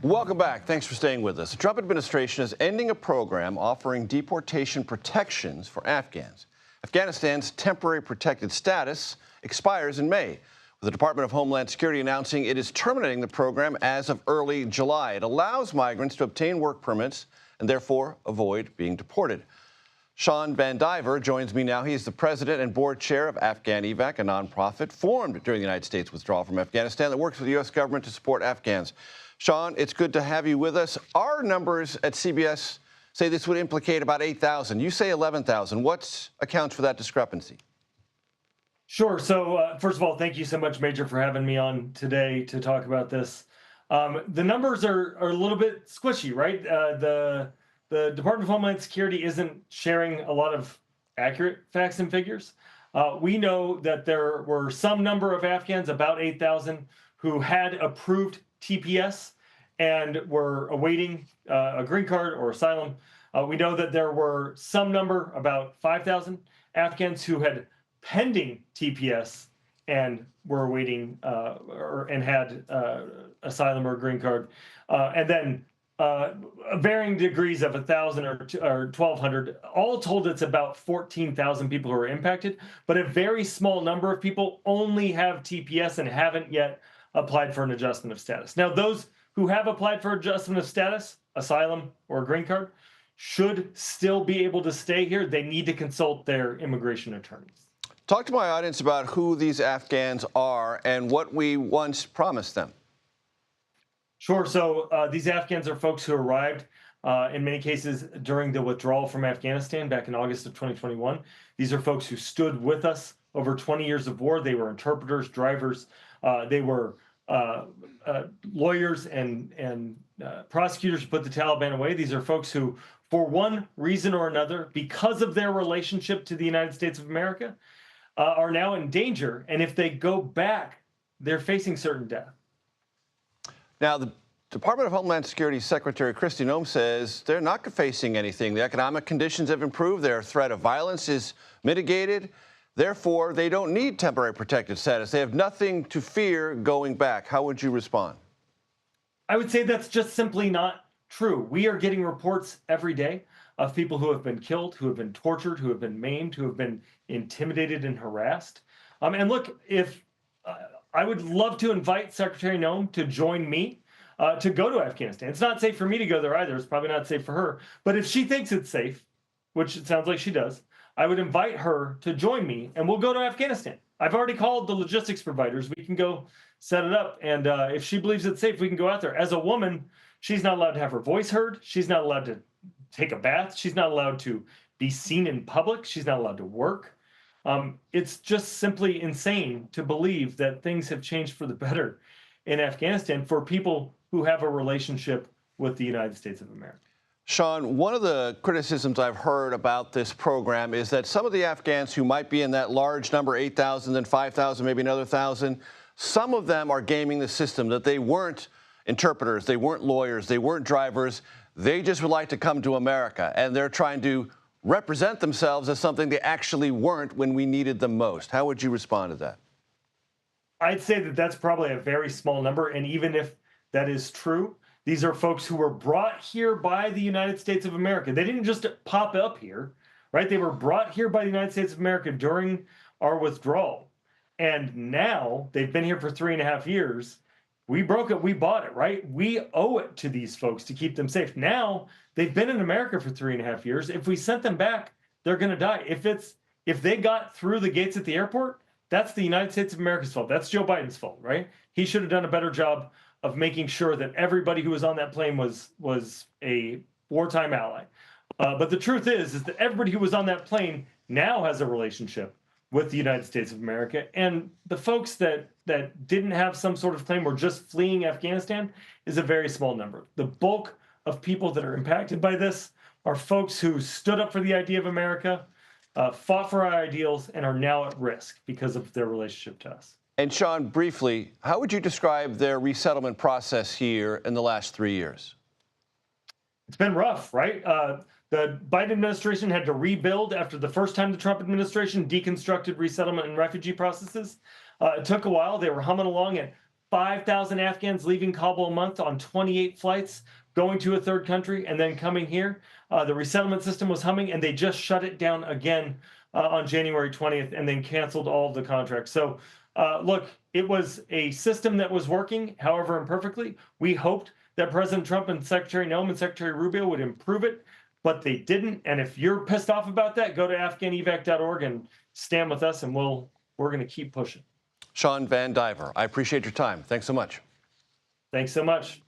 Welcome back. Thanks for staying with us. The Trump administration is ending a program offering deportation protections for Afghans. Afghanistan's temporary protected status expires in May, with the Department of Homeland Security announcing it is terminating the program as of early July. It allows migrants to obtain work permits and therefore avoid being deported. Shawn VanDiver joins me now. He is the president and board chair of Afghan Evac, a nonprofit formed during the United States withdrawal from Afghanistan that works with the U.S. government to support Afghans. Shawn, it's good to have you with us. Our numbers at CBS say this would implicate about 8,000. You say 11,000. What accounts for that discrepancy? Sure. So first of all, thank you so much, Major, for having me on today to talk about this. The numbers are a little bit squishy, right? The Department of Homeland Security isn't sharing a lot of accurate facts and figures. We know that there were some number of Afghans, about 8,000, who had approved TPS and were awaiting a green card or asylum. We know that there were some number, about 5,000 Afghans, who had pending TPS and were awaiting and had asylum or green card. And then varying degrees of 1,000 or 1,200. All told, it's about 14,000 people who are impacted, but a very small number of people only have TPS and haven't yet applied for an adjustment of status. Now, those who have applied for adjustment of status, asylum or green card, should still be able to stay here. They need to consult their immigration attorneys. Talk to my audience about who these Afghans are and what we once promised them. Sure. So these Afghans are folks who arrived in many cases during the withdrawal from Afghanistan back in August of 2021. These are folks who stood with us over 20 years of war. They were interpreters, drivers. They were lawyers and prosecutors who put the Taliban away. These are folks who, for one reason or another, because of their relationship to the United States of America, are now in danger. And if they go back, they're facing certain death. Now, the Department of Homeland Security Secretary Kristi Noem says they're not facing anything. The economic conditions have improved. Their threat of violence is mitigated. Therefore, they don't need temporary protected status. They have nothing to fear going back. How would you respond? I would say that's just simply not true. We are getting reports every day of people who have been killed, who have been tortured, who have been maimed, who have been intimidated and harassed. And look, if I would love to invite Secretary Noem to join me to go to Afghanistan. It's not safe for me to go there either. It's probably not safe for her. But if she thinks it's safe, which it sounds like she does, I would invite her to join me and we'll go to Afghanistan. I've already called the logistics providers. We can go set it up. And if she believes it's safe, we can go out there. As a woman, she's not allowed to have her voice heard. She's not allowed to take a bath. She's not allowed to be seen in public. She's not allowed to work. It's just simply insane to believe that things have changed for the better in Afghanistan for people who have a relationship with the United States of America. Shawn, one of the criticisms I've heard about this program is that some of the Afghans who might be in that large number, 8,000, then 5,000, maybe another 1,000, some of them are gaming the system, that they weren't interpreters, they weren't lawyers, they weren't drivers. They just would like to come to America, and they're trying to represent themselves as something they actually weren't when we needed them most. How would you respond to that? I'd say that that's probably a very small number. And even if that is true, these are folks who were brought here by the United States of America. They didn't just pop up here, right? They were brought here by the United States of America during our withdrawal. And now they've been here for 3.5 years. We broke it, we bought it, right? We owe it to these folks to keep them safe. Now they've been in America for 3.5 years. If we sent them back, they're going to die. If they got through the gates at the airport, that's the United States of America's fault. That's Joe Biden's fault, right? He should have done a better job of making sure that everybody who was on that plane was a wartime ally. But the truth is that everybody who was on that plane now has a relationship with the United States of America. And the folks that didn't have some sort of claim, were just fleeing Afghanistan, is a very small number. The bulk of people that are impacted by this are folks who stood up for the idea of America, fought for our ideals, and are now at risk because of their relationship to us. And Shawn, briefly, how would you describe their resettlement process here in the last 3 years? It's been rough, right? The Biden administration had to rebuild after the first time the Trump administration deconstructed resettlement and refugee processes. It took a while. They were humming along at 5,000 Afghans leaving Kabul a month on 28 flights, going to a third country, and then coming here. The resettlement system was humming, and they just shut it down again on January 20th and then canceled all of the contracts. So, look, it was a system that was working, however imperfectly. We hoped that President Trump and Secretary Noem and Secretary Rubio would improve it, but they didn't. And if you're pissed off about that, go to AfghanEvac.org and stand with us, and we're going to keep pushing. Shawn VanDiver, I appreciate your time. Thanks so much. Thanks so much.